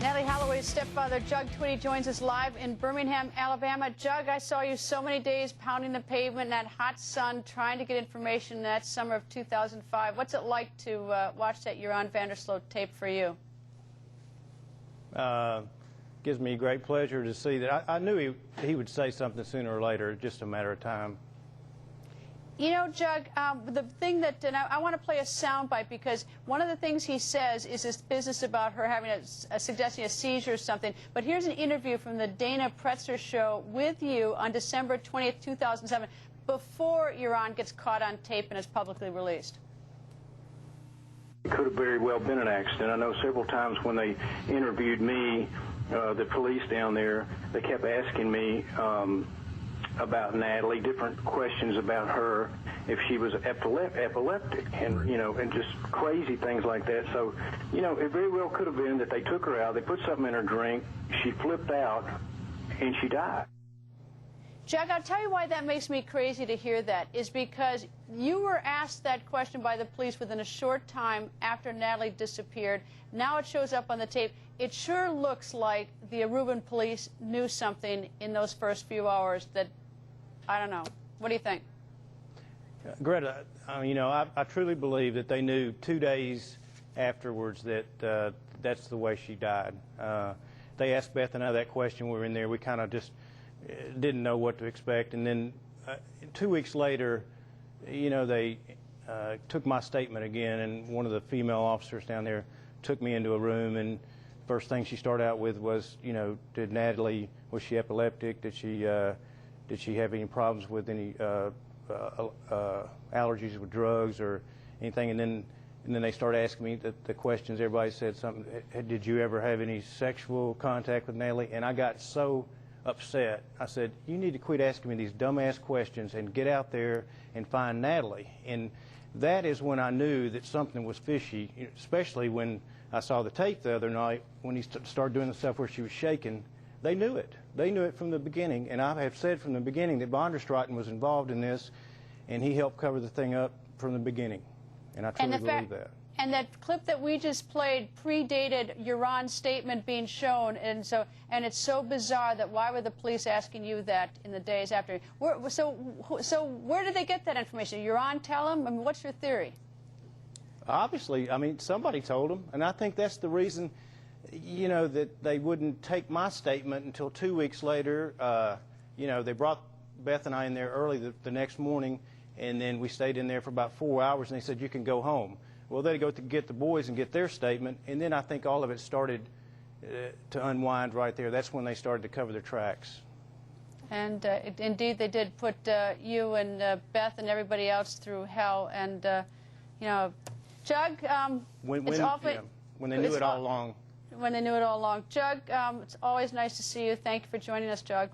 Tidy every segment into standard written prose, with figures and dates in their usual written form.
Natalee Holloway's stepfather, Jug Twitty, joins us live in Birmingham, Alabama. Jug, I saw you so many days pounding the pavement in that hot sun, trying to get information in that summer of 2005. What's it like to watch that Joran Vandersloot tape for you? Gives me great pleasure to see that. I knew he would say something sooner or later, just a matter of time. You know, Jug, the thing that, and I want to play a soundbite because one of the things he says is this business about her having suggesting a seizure or something. But here's an interview from the Dana Pretzer show with you on December 20th, 2007, before Joran gets caught on tape and is publicly released. It could have very well been an accident. I know several times when they interviewed me, the police down there, they kept asking me about Natalee, different questions about her, if she was epileptic, and and just crazy things like that. So, it very well could have been that they took her out, they put something in her drink, she flipped out, and she died. Jug, I'll tell you why that makes me crazy to hear that, is because you were asked that question by the police within a short time after Natalee disappeared. Now it shows up on the tape. It sure looks like the Aruban police knew something in those first few hours that, I don't know. What do you think? Greta, I truly believe that they knew 2 days afterwards that that's the way she died. They asked Beth and I that question. We were in there. We kind of just didn't know what to expect. And then 2 weeks later, they took my statement again, and one of the female officers down there took me into a room, and first thing she started out with was, did Natalee, was she epileptic? Did she have any problems with any allergies with drugs or anything? And then they started asking me the questions. Everybody said something. Did you ever have any sexual contact with Natalee? And I got so upset. I said, you need to quit asking me these dumbass questions and get out there and find Natalee. And that is when I knew that something was fishy, especially when I saw the tape the other night when he started doing the stuff where she was shaking. They knew it. They knew it from the beginning, and I have said from the beginning that Vandersloot was involved in this, and he helped cover the thing up from the beginning, and I truly believe that. And that clip that we just played predated Joran's statement being shown, and it's so bizarre that why were the police asking you that in the days after? So where did they get that information? Joran tell them? I mean, what's your theory? Obviously, somebody told them, and I think that's the reason, that they wouldn't take my statement until 2 weeks later. They brought Beth and I in there early the next morning, and then we stayed in there for about 4 hours, and they said, you can go home. Well, they go to get the boys and get their statement, and then I think all of it started to unwind right there. That's when they started to cover their tracks. And indeed, they did put you and Beth and everybody else through hell. And Jug, when they knew it all along. When they knew it all along. Jug, it's always nice to see you. Thank you for joining us, Jug.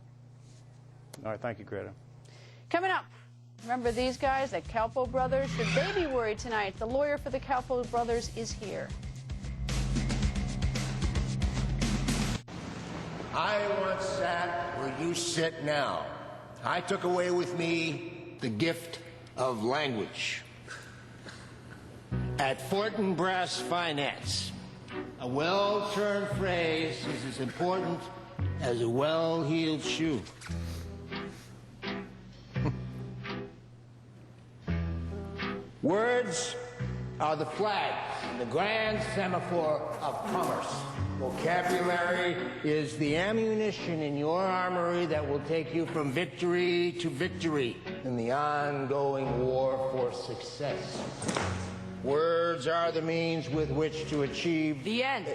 All right, thank you, Greta. Coming up. Remember these guys, the Calpo brothers? Should they be worried tonight? The lawyer for the Calpo brothers is here. I once sat where you sit now. I took away with me the gift of language. At Fortinbras Finance, a well-turned phrase is as important as a well-heeled shoe. Words are the flags in the grand semaphore of commerce. Vocabulary is the ammunition in your armory that will take you from victory to victory in the ongoing war for success. Words are the means with which to achieve the end.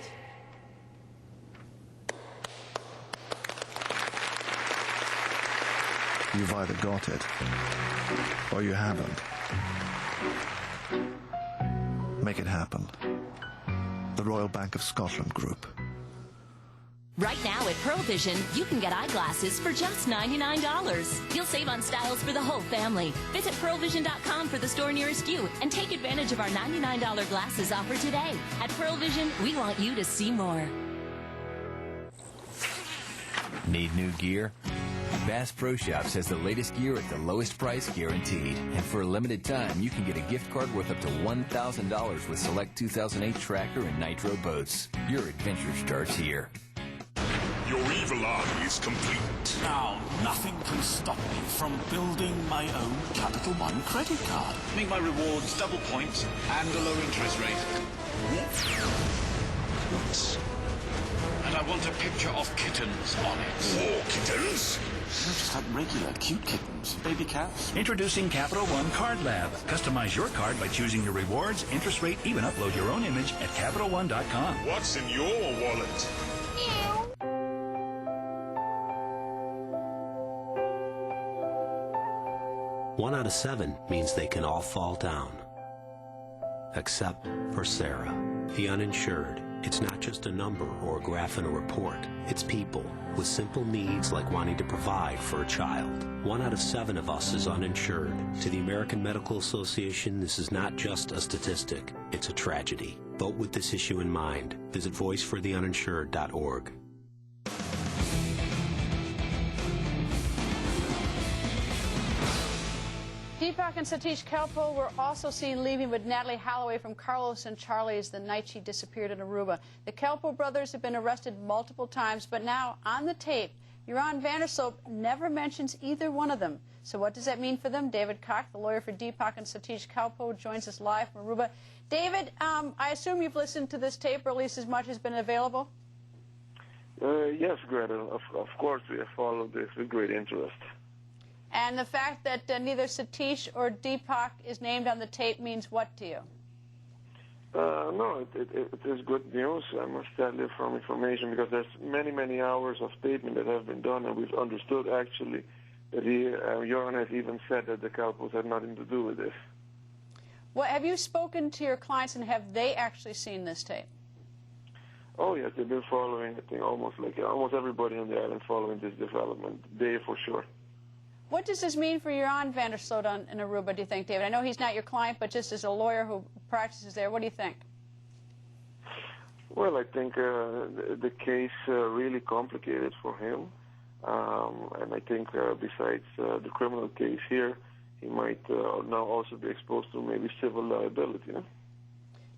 You've either got it or you haven't. Make it happen. The Royal Bank of Scotland Group. Right now at Pearl Vision, you can get eyeglasses for just $99. You'll save on styles for the whole family. Visit pearlvision.com for the store nearest you and take advantage of our $99 glasses offer today. At Pearl Vision, we want you to see more. Need new gear? Bass Pro Shops has the latest gear at the lowest price guaranteed. And for a limited time, you can get a gift card worth up to $1,000 with select 2008 Tracker and Nitro boats. Your adventure starts here. Your evil army is complete. Now, nothing can stop me from building my own Capital One credit card. Make my rewards double points and a low interest rate. What? And I want a picture of kittens on it. More kittens? No, just like regular cute kittens. Baby cats. Introducing Capital One Card Lab. Customize your card by choosing your rewards, interest rate, even upload your own image at CapitalOne.com. What's in your wallet? 1 out of 7 means they can all fall down. Except for Sarah, the uninsured. It's not just a number or a graph in a report. It's people with simple needs like wanting to provide for a child. 1 out of 7 of us is uninsured. To the American Medical Association, this is not just a statistic. It's a tragedy. Vote with this issue in mind. Visit voicefortheuninsured.org. Deepak and Satish Kalpoe were also seen leaving with Natalee Holloway from Carlos and Charlie's the night she disappeared in Aruba. The Kalpoe brothers have been arrested multiple times, but now on the tape, Joran van der Sloot never mentions either one of them. So what does that mean for them? David Koch, the lawyer for Deepak and Satish Kalpoe, joins us live from Aruba. David, I assume you've listened to this tape, or at least as much has been available? Yes, Greta. Of course, we have followed this with great interest. And the fact that neither Satish or Deepak is named on the tape means what to you? No, it is good news, I must tell you, from information, because there's many, many hours of statement that have been done, and we've understood, actually, that Joran has even said that the Kalpoes had nothing to do with this. Well, have you spoken to your clients, and have they actually seen this tape? Oh, yes, they've been following, I think, almost everybody on the island following this development, they for sure. What does this mean for Joran van der Sloot in Aruba, do you think, David? I know he's not your client, but just as a lawyer who practices there, what do you think? Well, I think the case really complicated for him. And I think besides the criminal case here, he might now also be exposed to maybe civil liability.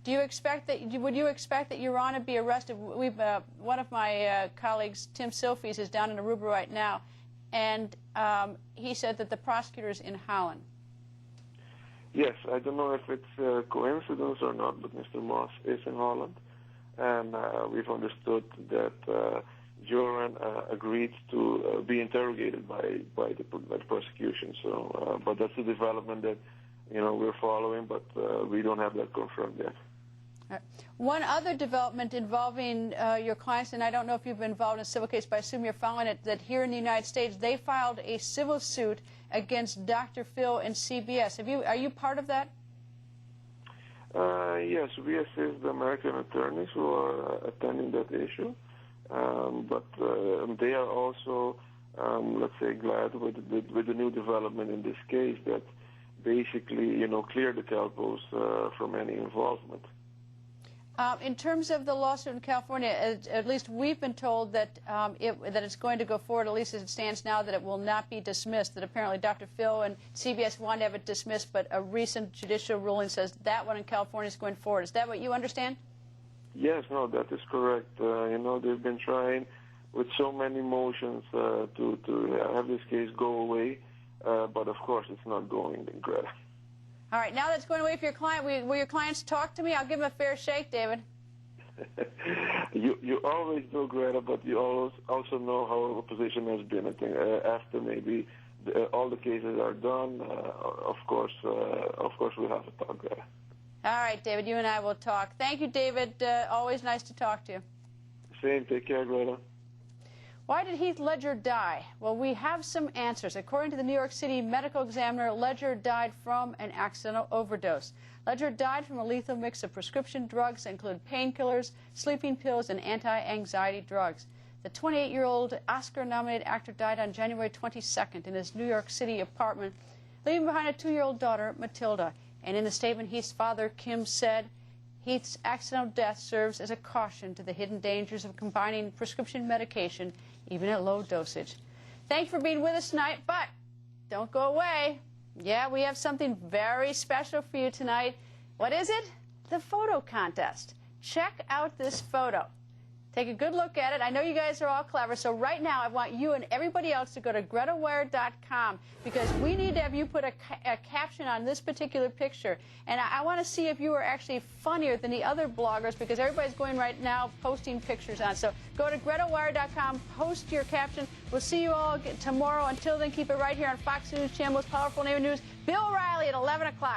Do you expect that? Would you expect that Joran would be arrested? One of my colleagues, Tim Silfies, is down in Aruba right now, and he said that the prosecutor's in Holland. Yes, I don't know if it's coincidence or not, but Mr. Moss is in Holland, and we've understood that Joran agreed to be interrogated by the prosecution. So, but that's a development that we're following, but we don't have that confirmed yet. Right. One other development involving your clients, and I don't know if you've been involved in a civil case, but I assume you're following it, that here in the United States, they filed a civil suit against Dr. Phil and CBS. Are you part of that? Yes, we assist the American attorneys who are attending that issue, but they are also, let's say, glad with the new development in this case that basically, clear the Kalpoes from any involvement. In terms of the lawsuit in California, at least we've been told that that it's going to go forward, at least as it stands now, that it will not be dismissed, that apparently Dr. Phil and CBS want to have it dismissed, but a recent judicial ruling says that one in California is going forward. Is that what you understand? Yes, no, that is correct. They've been trying with so many motions to have this case go away, but of course it's not going, Greta. All right, now that's going away for your client. Will your clients talk to me? I'll give them a fair shake, David. You always do, Greta, but you also know how our position has been. I think after maybe all the cases are done, of course we'll have to talk, Greta. All right, David, you and I will talk. Thank you, David. Always nice to talk to you. Same. Take care, Greta. Why did Heath Ledger die? Well, we have some answers. According to the New York City medical examiner, Ledger died from an accidental overdose. Ledger died from a lethal mix of prescription drugs that include painkillers, sleeping pills, and anti-anxiety drugs. The 28-year-old Oscar-nominated actor died on January 22nd in his New York City apartment, leaving behind a 2-year-old daughter, Matilda. And in the statement, Heath's father, Kim, said, Heath's accidental death serves as a caution to the hidden dangers of combining prescription medication, even at low dosage. Thanks for being with us tonight, but don't go away. Yeah, we have something very special for you tonight. What is it? The photo contest. Check out this photo. Take a good look at it. I know you guys are all clever, so right now I want you and everybody else to go to GretaWire.com because we need to have you put a caption on this particular picture. And I want to see if you are actually funnier than the other bloggers because everybody's going right now posting pictures on. So go to GretaWire.com, post your caption. We'll see you all tomorrow. Until then, keep it right here on Fox News Channel, most powerful name of news, Bill O'Reilly at 11 o'clock.